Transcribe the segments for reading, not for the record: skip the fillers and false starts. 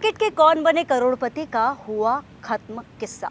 Cricket के कौन बने करोड़पति का हुआ खत्म किस्सा।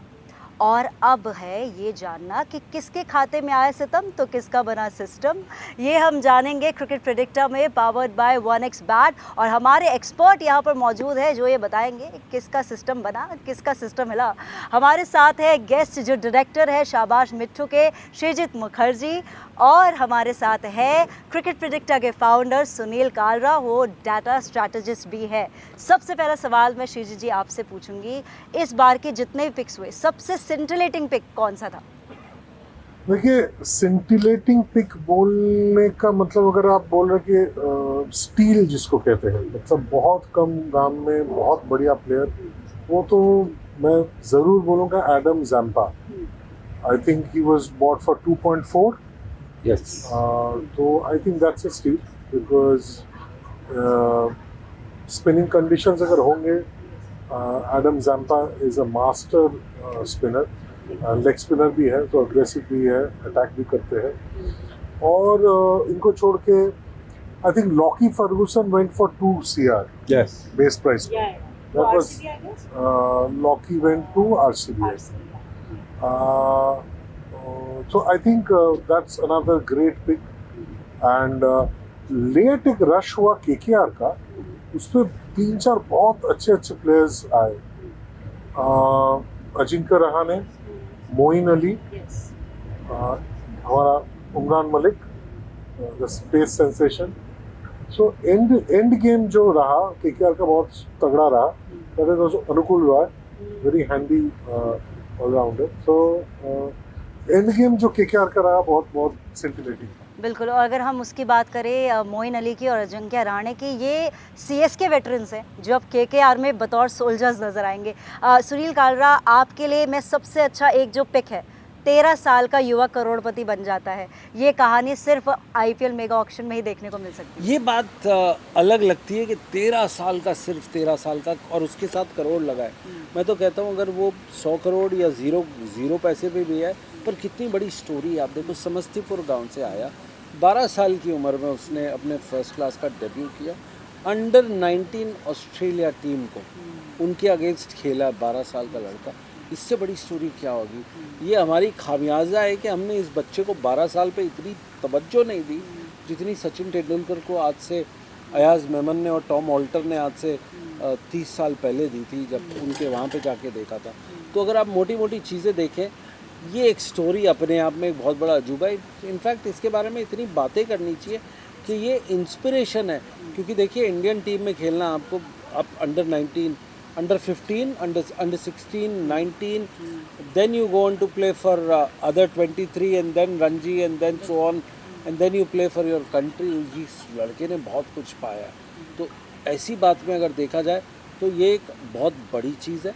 और अब है ये जानना कि किसके खाते में आया सितम तो किसका बना सिस्टम। ये हम जानेंगे क्रिकेट प्रेडिक्टर में, पावर्ड बाय 1xBet। और हमारे एक्सपर्ट यहाँ पर मौजूद है जो ये बताएंगे किसका सिस्टम बना, किसका सिस्टम हिला। हमारे साथ है गेस्ट जो डायरेक्टर है शाबाश मिट्ठू के, श्रीजीत मुखर्जी। और हमारे साथ है क्रिकेट प्रेडिक्टर के फाउंडर सुनील कालरा, वो डाटा स्ट्रैटेजिस्ट भी है। सबसे पहला सवाल मैं श्रीजीत जी आपसे पूछूंगी, इस बार के जितने भी पिक्स हुए सबसे सिंटिलेटिंग पिक कौन सा था? देखिए, सिंटिलेटिंग पिक बोलने का मतलब अगर आप बोल रहे कि स्टील जिसको कहते हैं, मतलब बहुत कम दाम में बहुत बढ़िया प्लेयर, वो तो मैं ज़रूर बोलूँगा Adam Zampa. I think he was bought for 2.4। Yes. तो I think that's a steal because spinning conditions अगर होंगे, Adam Zampa is a master spinner, leg spinner भी है तो अग्रेसिव भी है, अटैक भी करते हैं। और इनको छोड़ के I think Lockie Ferguson went for 2 CR Yes. Base price. तो That was Lockey went to RCB. So I think that's another great pick. And late एक रश हुआ KKR का, उसमें 3-4 बहुत अच्छे अच्छे प्लेयर्स आए। अजिंक्य रहाणे, मोइन अली, हमारा Umran Malik, the space sensation. So end game जो रहा KKR का बहुत तगड़ा रहा। That is also Anukul Roy, very handy allrounder. So end game जो KKR का रहा बहुत बहुत सिंटिलेटिंग। बिल्कुल। और अगर हम उसकी बात करें मोइन अली की और अजिंक्य रहाणे की, ये CSK वेटरन्स हैं जो अब KKR में बतौर सोल्जर्स नजर आएंगे। सुनील कालरा, आपके लिए मैं सबसे अच्छा एक जो पिक है, 13 साल का युवा करोड़पति बन जाता है, ये कहानी सिर्फ IPL मेगा ऑक्शन में ही देखने को मिल सकती है। ये बात अलग लगती है कि 13 साल का, सिर्फ 13 साल का, और उसके साथ करोड़ लगाए। मैं तो कहता हूँ अगर वो 100 करोड़ या जीरो पैसे पे भी है, पर कितनी बड़ी स्टोरी है। आप देखो, समस्तीपुर गांव से आया, 12 साल की उम्र में उसने अपने फर्स्ट क्लास का डेब्यू किया। अंडर 19 ऑस्ट्रेलिया टीम को उनके अगेंस्ट खेला 12 साल का लड़का। इससे बड़ी स्टोरी क्या होगी? ये हमारी खामियाजा है कि हमने इस बच्चे को 12 साल पे इतनी तवज्जो नहीं दी जितनी सचिन तेंदुलकर को आज से अयाज मेमन ने और टॉम ऑल्टर ने आज से 30 साल पहले दी थी, जब उनके वहाँ पे जाके देखा था। तो अगर आप मोटी मोटी चीज़ें देखें, ये एक स्टोरी अपने आप में एक बहुत बड़ा अजूबा है। इनफैक्ट इसके बारे में इतनी बातें करनी चाहिए कि ये इंस्पिरेशन है। क्योंकि देखिए, इंडियन टीम में खेलना आपको, आप under 19, under 15, under 16, 19, then you go on to play for other 23 and then Ranji and then so on, and then you play for your country। इस लड़के ने बहुत कुछ पाया। तो ऐसी बात में अगर देखा जाए तो ये एक बहुत बड़ी चीज़ है,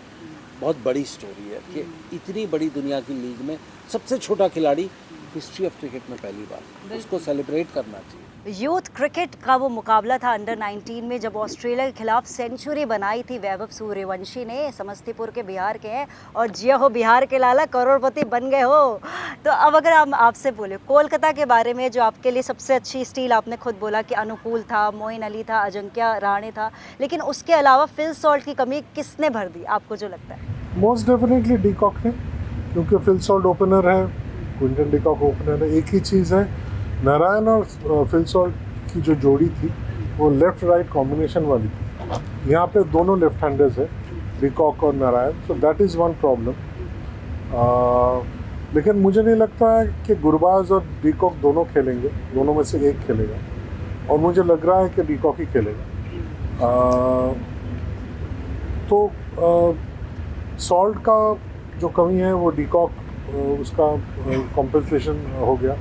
बहुत बड़ी स्टोरी है कि इतनी बड़ी दुनिया की लीग में सबसे छोटा खिलाड़ी हिस्ट्री ऑफ क्रिकेट में पहली बार, उसको सेलिब्रेट करना चाहिए। यूथ क्रिकेट का वो मुकाबला था अंडर 19 में, जब ऑस्ट्रेलिया के खिलाफ सेंचुरी बनाई थी वैभव सूर्यवंशी ने। समस्तीपुर के बिहार के हैं और जिया हो बिहार के लाला, करोड़पति बन गए हो। तो अब अगर हम आपसे बोले कोलकाता के बारे में, जो आपके लिए सबसे अच्छी स्टील, आपने खुद बोला कि अनुकूल था, मोइन अली था, अजिंक्य रहाणे था, लेकिन उसके अलावा फिल सॉल्ट की कमी किसने भर दी आपको जो लगता है? मोस्ट डेफिनेटली डिकॉक ने, क्योंकि फिल सॉल्ट ओपनर है, क्विंटन डिकॉक ओपनर है। एक ही चीज़ है, नारायण और फिल सॉल्ट की जो जोड़ी थी वो लेफ्ट राइट कॉम्बिनेशन वाली थी। यहाँ पे दोनों लेफ्ट हैंडर्स है, डिकॉक और Narayan, so that is one problem. लेकिन मुझे नहीं लगता है कि गुरबाज और डिकॉक दोनों खेलेंगे, दोनों में से एक खेलेगा, और मुझे लग रहा है कि डिकॉक ही खेलेगा। तो सॉल्ट का जो कमी है वो डिकॉक, उसका कॉम्पेंसेशन हो गया।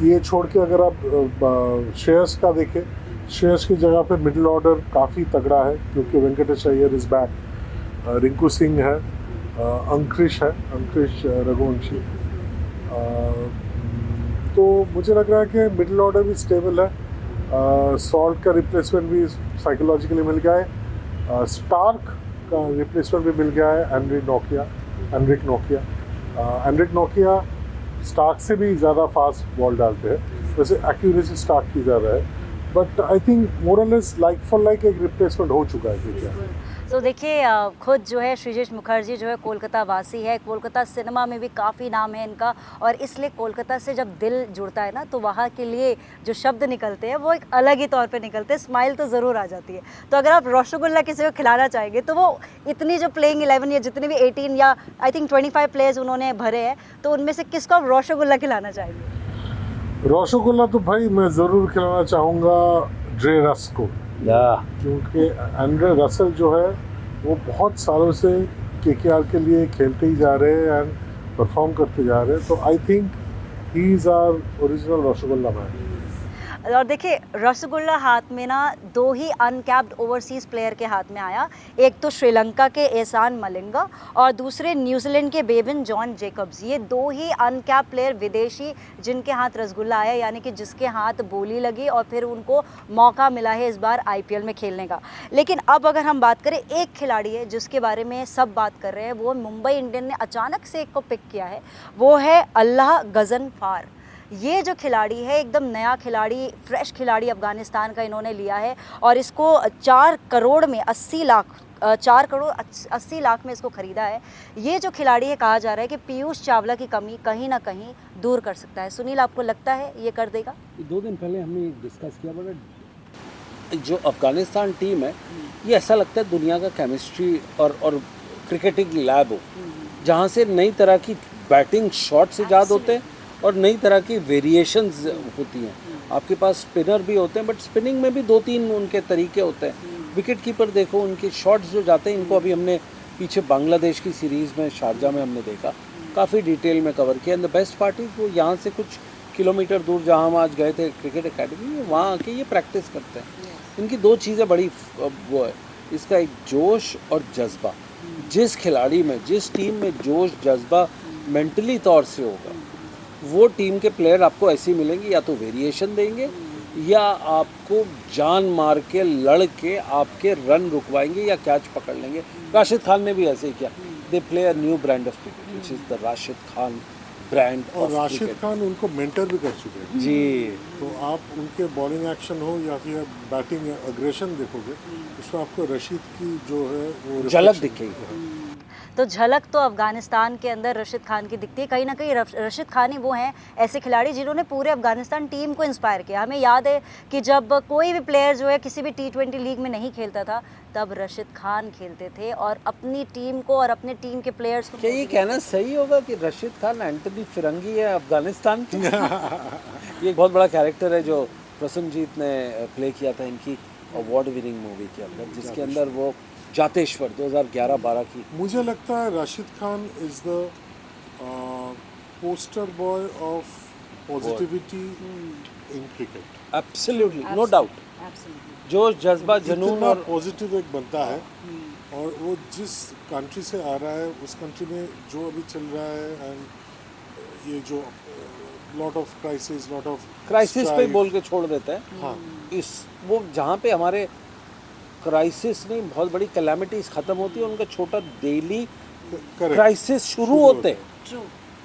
ये छोड़ के अगर आप श्रेयस का देखें, श्रेयस की जगह पे मिडिल ऑर्डर काफ़ी तगड़ा है, क्योंकि वेंकटेश अय्यर इज़ बैक, रिंकू सिंह है, अंकृश रघुवंशी। तो मुझे लग रहा है कि मिडिल ऑर्डर भी स्टेबल है। सॉल्ट का रिप्लेसमेंट भी साइकोलॉजिकली मिल गया है, स्टार्क का रिप्लेसमेंट भी मिल गया है, एनरिक नोकिया स्टार्क से भी ज़्यादा फास्ट बॉल डालते हैं, वैसे एक्यूरेसी स्टार्क की ज़्यादा है, बट आई थिंक मोर और लेस लाइक फॉर लाइक एक रिप्लेसमेंट हो चुका है क्रिकेट। तो देखिए खुद जो है श्रीजेश मुखर्जी जो है कोलकाता वासी है, कोलकाता सिनेमा में भी काफ़ी नाम है इनका, और इसलिए कोलकाता से जब दिल जुड़ता है ना तो वहाँ के लिए जो शब्द निकलते हैं वो एक अलग ही तौर पे निकलते हैं, स्माइल तो ज़रूर आ जाती है। तो अगर आप रसगुल्ला किसी को खिलाना चाहेंगे तो वो इतनी जो प्लेइंग 11 या जितने भी 18 या आई थिंक 25 प्लेयर्स उन्होंने भरे हैं, तो उनमें से किसको आप रसगुल्ला खिलाना चाहेंगे? रसगुल्ला तो भाई मैं ज़रूर खिलाना चाहूँगा ड्रे रस को, क्योंकि एंड्रे रसेल जो है वो बहुत सालों से केकेआर के लिए खेलते ही जा रहे हैं एंड परफॉर्म करते जा रहे हैं, तो I think he is our original rasgulla man. और देखिए रसगुल्ला हाथ में ना दो ही अनकैप्ड ओवरसीज़ प्लेयर के हाथ में आया, एक तो श्रीलंका के एहसान मलिंगा और दूसरे न्यूजीलैंड के बेविन जॉन जेकब्स। ये दो ही अनकैप्ड प्लेयर विदेशी जिनके हाथ रसगुल्ला आया, यानी कि जिसके हाथ बोली लगी और फिर उनको मौका मिला है इस बार आईपीएल में खेलने का। लेकिन अब अगर हम बात करें, एक खिलाड़ी है जिसके बारे में सब बात कर रहे हैं, वो मुंबई इंडियन ने अचानक से एक को पिक किया है, वो है अल्लाह गजनफार। ये जो खिलाड़ी है एकदम नया खिलाड़ी, फ्रेश खिलाड़ी अफ़गानिस्तान का इन्होंने लिया है और इसको 4 करोड़ में 80 लाख 4 करोड़ 80 लाख में इसको ख़रीदा है। ये जो खिलाड़ी है, कहा जा रहा है कि पीयूष चावला की कमी कहीं ना कहीं दूर कर सकता है। सुनील, आपको लगता है ये कर देगा? 2 दिन पहले हमने डिस्कस किया, बट जो अफ़गानिस्तान टीम है ये ऐसा लगता है दुनिया का केमिस्ट्री और क्रिकेटिंग लैब हो, जहाँ से नई तरह की बैटिंग शॉट्स ईजाद होते हैं और नई तरह की वेरिएशंस होती हैं। आपके पास स्पिनर भी होते हैं, बट स्पिनिंग में भी 2-3 उनके तरीके होते हैं। विकेट कीपर देखो, उनके शॉट्स जो जाते हैं, इनको अभी हमने पीछे बांग्लादेश की सीरीज़ में शारजा में हमने देखा, काफ़ी डिटेल में कवर किया। And the best part is वो यहाँ से कुछ किलोमीटर दूर जहाँ हम आज गए थे क्रिकेट एकेडमी में, वहाँ आके ये प्रैक्टिस करते हैं। इनकी 2 चीज़ें बड़ी वो है, इसका एक जोश और जज्बा। जिस खिलाड़ी में, जिस टीम में जोश जज्बा मेंटली तौर से होगा, वो टीम के प्लेयर आपको ऐसे मिलेंगे, या तो वेरिएशन देंगे या आपको जान मार के लड़ के आपके रन रुकवाएंगे या कैच पकड़ लेंगे। राशिद खान ने भी ऐसे ही किया। They play a new brand of cricket which is the Rashid Khan brand. और राशिद खान उनको मेंटर भी कर चुके हैं जी। तो आप उनके बॉलिंग एक्शन हो या फिर बैटिंग एग्रेशन देखोगे, उसमें आपको रशीद की जो है वो झलक दिखेगी। तो झलक तो अफ़गानिस्तान के अंदर रशीद खान की दिखती है। कहीं ना कहीं रशीद खान ही वो हैं ऐसे खिलाड़ी जिन्होंने पूरे अफ़गानिस्तान टीम को इंस्पायर किया। हमें याद है कि जब कोई भी प्लेयर जो है किसी भी T20 लीग में नहीं खेलता था, तब रशीद खान खेलते थे और अपनी टीम को और अपने टीम के प्लेयर्स को। क्या ये कहना सही होगा कि रशीद खान एंटनी फिरंगी है अफ़गानिस्तान की? ये एक बहुत बड़ा कैरेक्टर है जो प्रसन्नजीत ने प्ले किया था इनकी अवार्ड विनिंग मूवी के अंदर, जिसके अंदर वो जातेश्वर 2011-12 की। मुझे लगता है Rashid Khan is the poster boy of positivity in cricket. Absolutely, no doubt. जोश, जज्बा, जुनून और पॉजिटिव एक बनता है, और वो जिस कंट्री से आ रहा है उस कंट्री में जो अभी चल रहा है, एंड ये जो लॉट ऑफ क्राइसिस पे बोल के छोड़ देता है। हाँ, इस वो जहाँ पे हमारे क्राइसिस नहीं, बहुत बड़ी कैलामिटीज ख़त्म होती है, उनका छोटा डेली क्राइसिस शुरू होते हैं।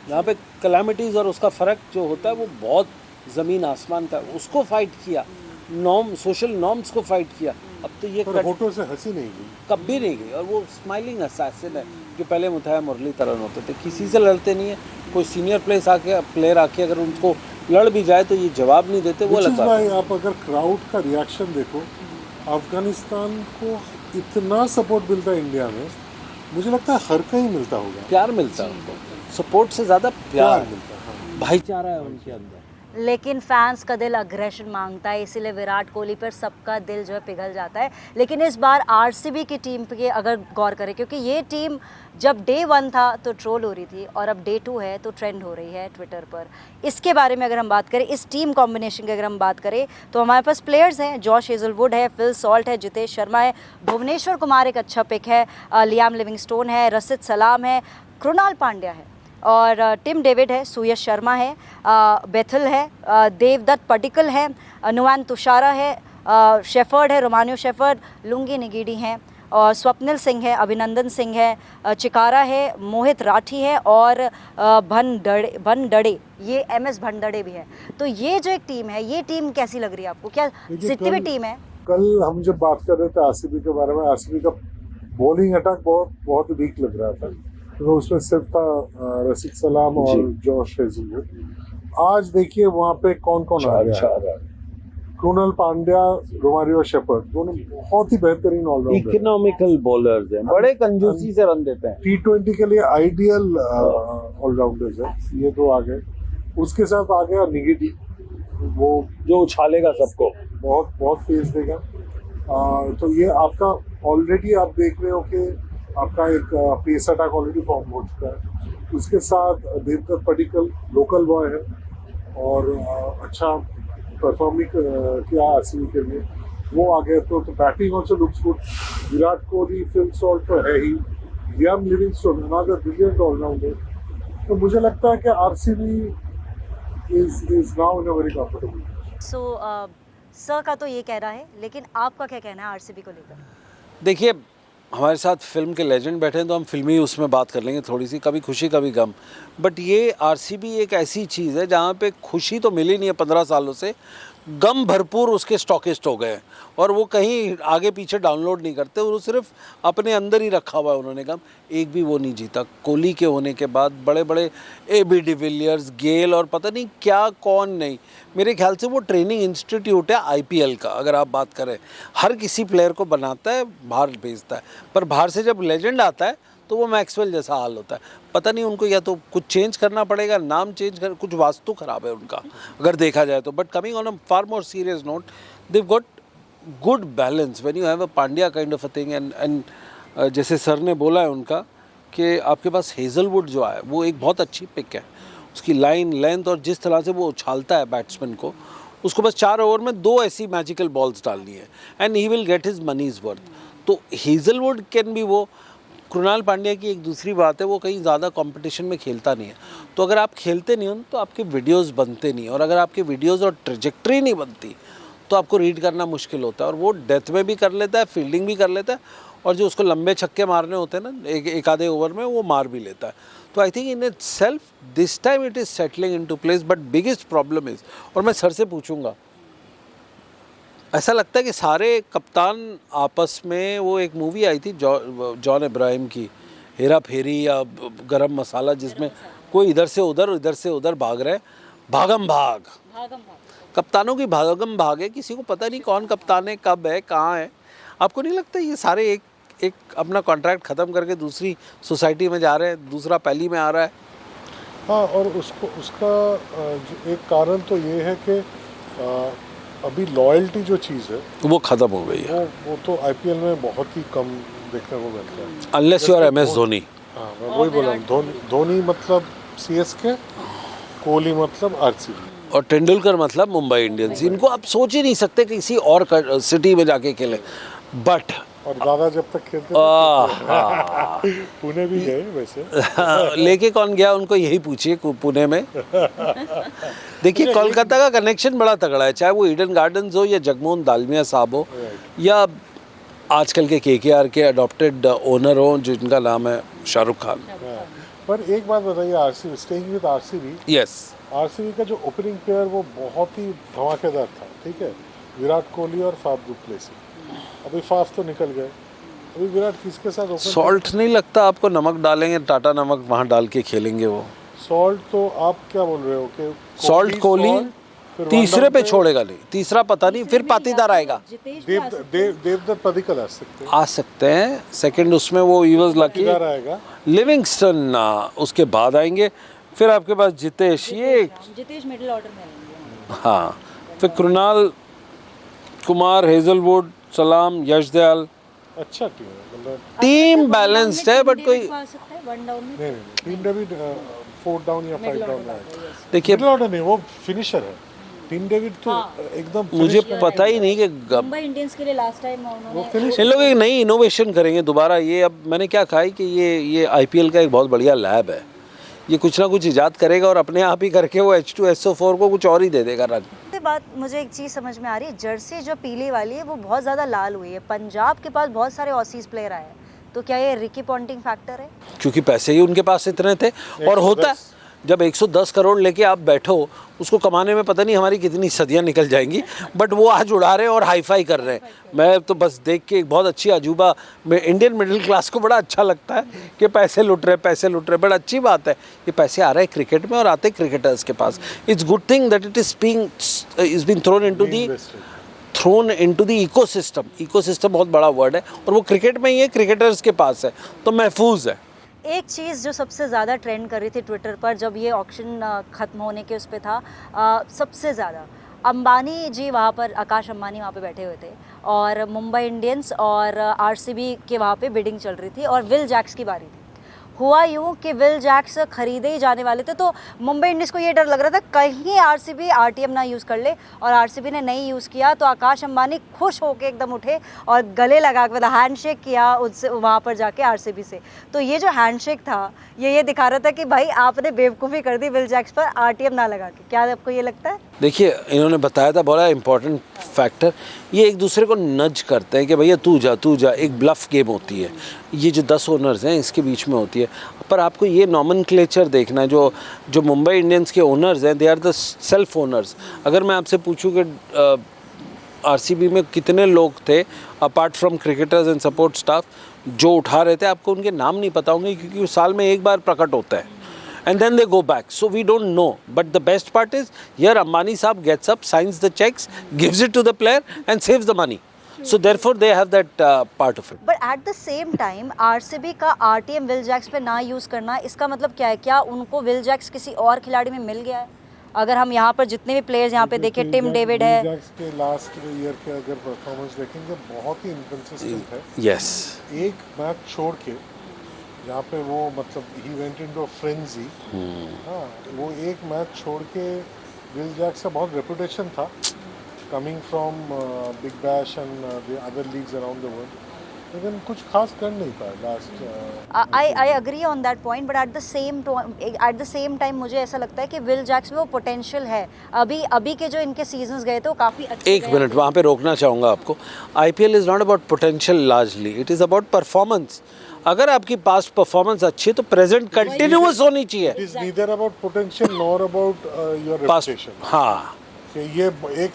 यहाँ पे कैलामिटीज और उसका फ़र्क जो होता है वो बहुत ज़मीन आसमान का। उसको फाइट किया, सोशल नॉर्म्स को फाइट किया। अब तो ये होठों से हंसी नहीं गई, कभी नहीं गई। और वो स्माइलिंग असैसिन है जो पहले मुथैया मुरलीधरन होते थे, किसी से लड़ते नहीं है। कोई सीनियर प्लेयर आके अगर उनको लड़ भी जाए तो ये जवाब नहीं देते। वो अलग बात है। आप अगर क्राउड का रिएक्शन देखो, अफगानिस्तान को इतना सपोर्ट मिलता है इंडिया में, मुझे लगता है हर कहीं मिलता होगा। प्यार मिलता है उनको, सपोर्ट से ज़्यादा प्यार मिलता है। हाँ। भाईचारा है उनके अंदर। लेकिन फैंस का दिल अग्रेशन मांगता है, इसीलिए विराट कोहली पर सबका दिल जो है पिघल जाता है। लेकिन इस बार आरसीबी की टीम पे अगर गौर करें, क्योंकि ये टीम जब डे 1 था तो ट्रोल हो रही थी और अब डे 2 है तो ट्रेंड हो रही है ट्विटर पर। इसके बारे में अगर हम बात करें, इस टीम कॉम्बिनेशन की अगर हम बात करें, तो हमारे पास प्लेयर्स हैं। जॉश हेजलवुड है, फिल सॉल्ट है, जितेश शर्मा है, भुवनेश्वर कुमार एक अच्छा पिक है, लियाम लिविंगस्टोन है, रशीद सलाम है, कृणाल पांड्या है और टिम डेविड है, सुयश शर्मा है, बेथल है, देवदत्त पडिक्कल है, नुआन तुषारा है, शेफर्ड है, रोमानियो शेफर्ड, लुंगी निगीडी हैं और स्वप्निल सिंह है, अभिनंदन सिंह है, चिकारा है, मोहित राठी है और भनडड़े, ये MS भनडड़े भी है। तो ये जो एक टीम है, ये टीम कैसी लग रही है आपको? क्या जितनी भी टीम है? कल हम जब बात कर रहे थे आरसीबी के बारे में, आरसीबी का बॉलिंग अटैक बहुत वीक लग रहा था, तो उसमें सिर्फ था रशीद सलाम और जॉश हेजलवुड। आज देखिए वहाँ पे कौन कौन आ गया है। कृणाल पांड्या, रोमारियो शेफर्ड, दोनों बहुत ही बेहतरीन ऑलराउंडर, इकोनॉमिकल बॉलर्स हैं, बड़े कंजूसी से रन देते हैं, T20 के लिए आइडियल ऑलराउंडर्स है। ये दो आ गए, उसके साथ आ गया निगेटी, वो जो उछालेगा सबको, बहुत तेज देगा। तो ये आपका ऑलरेडी आप देख रहे हो कि आपका एक पेस अटैक ऑलरेडी फॉर्म हो चुका है। उसके साथ देवदत्त पडिक्कल लोकल बॉय है और अच्छा परफॉर्म भी किया आरसीबी के लिए, वो आ गया। तो batting also looks good. Virat Kohli, Phil Salt तो है ही, Liam Livingstone another brilliant allrounder. तो मुझे लगता है कि RCB is now in a very comfortable. So sir का तो ये कहना है, लेकिन आपका क्या कहना है आरसीबी को लेकर? देखिए हमारे साथ फिल्म के लेजेंड बैठे हैं तो हम फिल्मी उसमें बात कर लेंगे थोड़ी सी, कभी खुशी कभी गम। बट ये आरसीबी एक ऐसी चीज़ है जहाँ पे खुशी तो मिली नहीं है 15 सालों से, गम भरपूर उसके स्टॉकिस्ट हो गए हैं और वो कहीं आगे पीछे डाउनलोड नहीं करते, वो सिर्फ अपने अंदर ही रखा हुआ है उन्होंने गम। एक भी वो नहीं जीता कोहली के होने के बाद। बड़े बड़े AB डिविलियर्स, गेल और पता नहीं क्या कौन नहीं, मेरे ख्याल से वो ट्रेनिंग इंस्टीट्यूट है IPL का। अगर आप बात करें, हर किसी प्लेयर को बनाता है, बाहर भेजता है, पर बाहर से जब लेजेंड आता है तो वो मैक्सवेल जैसा हाल होता है। पता नहीं उनको या तो कुछ चेंज करना पड़ेगा, नाम चेंज कर, कुछ वास्तु खराब है उनका अगर देखा जाए तो। But coming on a far more serious note, they've got good balance when you have a Pandya kind of a thing. And जैसे सर ने बोला है उनका कि आपके पास हेजलवुड जो है वो एक बहुत अच्छी पिक है। उसकी लाइन, लेंथ और जिस तरह से वो उछालता है बैट्समैन को, उसको बस 4 ओवर में 2 ऐसी मैजिकल बॉल्स डालनी है and he will get his money's worth. तो हेजलवुड कैन बी वो। कृणाल पांड्या की एक दूसरी बात है, वो कहीं ज़्यादा कंपटीशन में खेलता नहीं है। तो अगर आप खेलते नहीं हो तो आपके वीडियोस बनते नहीं, और अगर आपके वीडियोस और ट्रेजेक्ट्री नहीं बनती तो आपको रीड करना मुश्किल होता है। और वो डेथ में भी कर लेता है, फील्डिंग भी कर लेता है, और जो उसको लंबे छक्के मारने होते हैं ना एक आधे ओवर में, वो मार भी लेता है। तो I think in itself this time it is settling into place. But biggest problem is, और मैं सर से पूछूंगा, ऐसा लगता है कि सारे कप्तान आपस में, वो एक मूवी आई थी जॉन इब्राहिम की, हेरा फेरी या गरम मसाला, जिसमें कोई इधर से उधर भाग रहे, भागम भाग, कप्तानों की भागम भाग है। किसी को पता नहीं कौन कप्तान है, कब है, कहाँ है। आपको नहीं लगता ये सारे एक अपना कॉन्ट्रैक्ट ख़त्म करके दूसरी सोसाइटी में जा रहे हैं, दूसरा पहली में आ रहा है? हाँ, और उसका एक कारण तो ये है कि अभी लॉयल्टी जो चीज़ है वो ख़त्म हो गई है। वो तो IPL में बहुत ही कम देखने को मिलता है, unless you are MS Dhoni. हाँ, मैं वही बोला, धोनी मतलब CSK, कोहली मतलब RCB, और तेंदुलकर मतलब मुंबई इंडियंस। इनको आप सोच ही नहीं सकते कि किसी और सिटी में जाके खेले। बट और दादा जब तक खेलते थे पुणे भी गए वैसे लेके कौन गया उनको, यही पूछिए पुणे में। देखिए कोलकाता का कनेक्शन बड़ा तगड़ा है, चाहे वो ईडन गार्डन्स हो या जगमोहन दालमिया साहब हो या आजकल के KKR के अडॉप्टेड ओनर हो जिनका नाम है शाहरुख खान। पर एक बात बताइए, RCB, staying with RCB, yes, RCB का जो ओपनिंग प्लेयर वो बहुत ही धमाकेदार था, ठीक है, विराट कोहली और फाफ डू प्लेसी। अभी फाफ तो निकल गए, अभी विराट किसके साथ ओपन? सॉल्ट नहीं लगता आपको? नमक डालेंगे, टाटा नमक, वहाँ डाल के खेलेंगे वो। सॉल्ट तो आप क्या बोल रहे हो कि सॉल्ट कोहली तीसरे पे छोड़ेगा नहीं, तीसरा पता नहीं, फिर पाटीदार आएगा। देवदत्त पडिक्कल आ सकते हैं सेकंड उसमें, वो ही वाज लकी। आएगा लिविंगस्टन उसके बाद आएंगे, फिर आपके पास जितेश मिडिल ऑर्डर में आएंगे। हाँ, फिर कृणाल कुमार, हेजलवुड, सलाम, यश दयाल। अच्छा टीम है, मतलब टीम बैलेंस्ड है, बट कोई नहीं, टीम डेविड 4 डाउन या 5 डाउन है। देखिए मिडिल ऑर्डर नहीं, वो फिनिशर है। टीम डेविड तो एकदम मुझे पता ही नहीं कि मुंबई इंडियंस के लिए लास्ट टाइम इन लोग एक नई इनोवेशन करेंगे दोबारा। ये अब मैंने क्या कहा है कि ये IPL का एक बहुत बढ़िया लैब है, ये कुछ ना कुछ इजाद करेगा और अपने आप ही करके वो H2SO4 को कुछ और ही दे देगा रन। बात मुझे एक चीज़ समझ में आ रही है, जर्सी जो पीली वाली है वो बहुत ज़्यादा लाल हुई है। पंजाब के पास बहुत सारे ऑसीज प्लेयर आए हैं, तो क्या ये रिकी पॉन्टिंग फैक्टर है? क्योंकि पैसे ही उनके पास इतने थे। और होता है जब 110 करोड़ लेके आप बैठो, उसको कमाने में पता नहीं हमारी कितनी सदियां निकल जाएंगी, बट वो आज उड़ा रहे हैं और हाई फाई कर रहे हैं। मैं तो बस देख के एक बहुत अच्छी अजूबा, इंडियन मिडिल क्लास को बड़ा अच्छा लगता है कि पैसे लुट रहे, बड़ा अच्छी बात है। ये पैसे आ रहे हैं क्रिकेट में और आते क्रिकेटर्स के पास। It's good thing that it is being thrown into the ecosystem. Ecosystem बहुत बड़ा वर्ड है और वो क्रिकेट में ही है, क्रिकेटर्स के पास है, तो महफूज है। एक चीज़ जो सबसे ज़्यादा ट्रेंड कर रही थी ट्विटर पर जब ये ऑक्शन ख़त्म होने के उस पे था, सबसे ज़्यादा अंबानी जी वहाँ पर, आकाश अंबानी वहाँ पे बैठे हुए थे और मुंबई इंडियंस और आरसीबी के वहाँ पे बिडिंग चल रही थी और विल जैक्स की बारी थी। हुआ यूँ कि विल जैक्स खरीदे ही जाने वाले थे, तो मुंबई इंडियंस को ये डर लग रहा था कहीं आरसीबी आरटीएम ना यूज़ कर ले, और आरसीबी ने नहीं यूज़ किया तो आकाश अंबानी खुश होकर एकदम उठे और गले लगा के मतलब हैंडशेक किया उससे वहाँ पर जाके आरसीबी से। तो ये जो हैंडशेक था ये दिखा रहा था कि भाई आपने बेवकूफ़ी कर दी विल जैक्स पर आरटीएम ना लगा के। क्या आपको ये लगता है? देखिए, इन्होंने बताया था, बड़ा इंपॉर्टेंट फैक्टर, ये एक दूसरे को नज करते हैं कि भैया तू जा। एक ब्लफ गेम होती है, ये जो 10 ओनर्स हैं इसके बीच में होती है। पर आपको ये नॉमेनक्लेचर देखना है, जो मुंबई इंडियंस के ओनर्स हैं, they are the self owners. अगर मैं आपसे पूछूं कि आरसीबी में कितने लोग थे apart from cricketers and support staff जो उठा रहे थे, आपको उनके नाम नहीं पता होंगे, क्योंकि वो साल में एक बार प्रकट होता है and then they go back, so we don't know. But the best part is here Ambani saab gets up, signs the checks, gives it to the player and saves the money. So therefore they have that part of it. But at the same time RCB का RTM Will Jacks पे ना use करना, इसका मतलब क्या है? क्या उनको विल जैक्स किसी और खिलाड़ी में मिल गया है? अगर हम यहाँ पर जितने भी प्लेयर्स यहाँ पे देखें, टिम डेविड है, विल जैक्स के लास्ट ईयर के अगर परफॉर्मेंस देखेंगे बहुत ही इनकंसिस्टेंट है। Yes. एक मैच छोड़ के जहाँ पे वो मतलब ही वेंट इनटू फ्रेंजी, हाँ, वो एक मैच छोड़ के विल जैक्स का बहुत रेपुटेशन था coming from big bash and the other leagues around the world, लेकिन कुछ खास कर नहीं पाया last. I agree on that point, but at the same time मुझे ऐसा लगता है कि विल जैक्स में वो पोटेंशियल है। अभी के जो इनके सीजन्स गए थे वो काफ़ी अच्छे। एक मिनट वहाँ पे रोकना चाहूँगा आपको। IPL is not about potential largely, it is about performance. अगर आपकी पास्ट परफॉर्मेंस अच्छी है तो प्रेजेंट कंटिन्यूअस होनी चाहिए। It is neither about potential nor about your reputation. हाँ, कि ये एक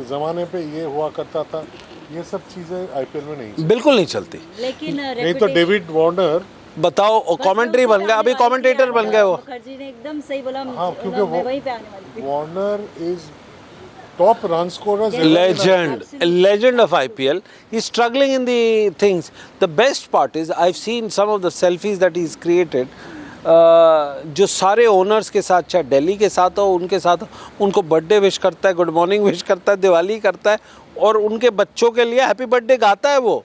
ज़माने पे ये हुआ करता था, ये सब चीज़ें आईपीएल में नहीं बिल्कुल नहीं चलती। लेकिन नहीं तो डेविड वार्नर बताओ, कमेंट्री बन गया, अभी कमेंटेटर बन गए वो। मुखर्जी ने एकदम सही बोला। हाँ, क्योंकि वहीं पे आने वाली थी। Warner is top run scorer, legend of IPL. He's struggling in the things. The best part is I've seen some of the selfies that he's created. जो सारे ओनर्स के साथ, चाहे दिल्ली के साथ हो, उनके साथ, उनको बर्थडे विश करता है, गुड मॉर्निंग विश करता है, दिवाली करता है, और उनके बच्चों के लिए हैप्पी बर्थडे गाता है वो।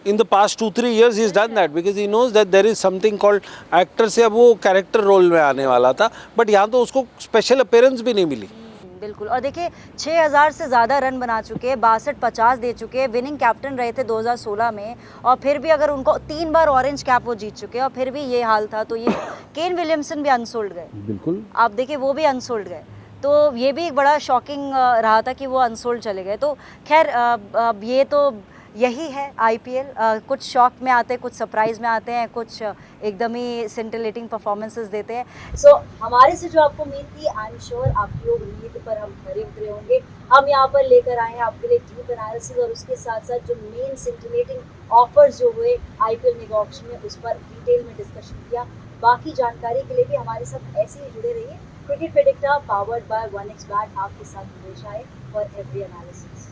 In the past 2-3 years he's done that because he knows that there is something called actor से अब वो कैरेक्टर रोल में आने वाला था, बट यहाँ तो उसको स्पेशल अपीयरेंस भी नहीं मिली। बिल्कुल। और देखिए 6000 से ज़्यादा रन बना चुके हैं, 62-50 दे चुके हैं, विनिंग कैप्टन रहे थे 2016 में, और फिर भी अगर उनको 3 बार ऑरेंज कैप वो जीत चुके हैं और फिर भी ये हाल था, तो ये केन विलियमसन भी अनसोल्ड गए। बिल्कुल, आप देखिए वो भी अनसोल्ड गए, तो ये भी एक बड़ा शॉकिंग रहा था कि वो अनसोल्ड चले गए। तो खैर अब ये तो यही है IPL। कुछ शॉक में आते हैं, कुछ सरप्राइज में आते हैं, कुछ एकदम ही सिंटिलेटिंग परफॉर्मेंसेस देते हैं। सो हमारे से जो आपको उम्मीद थी, आई एम श्योर आपकी उम्मीद पर हम खरे उतरे होंगे। हम यहाँ पर लेकर आए हैं आपके लिए डीप एनालिसिस और उसके साथ साथ जो मेन सिंटिलेटिंग ऑफर्स जो हुए IPL मेगा ऑक्शन में, उस पर डिटेल में डिस्कशन किया। बाकी जानकारी के लिए भी हमारे साथ ऐसे ही जुड़े रहिए। Cricket predictor powered by 1xBet आपके साथ हमेशा है फॉर एवरी एनालिसिस।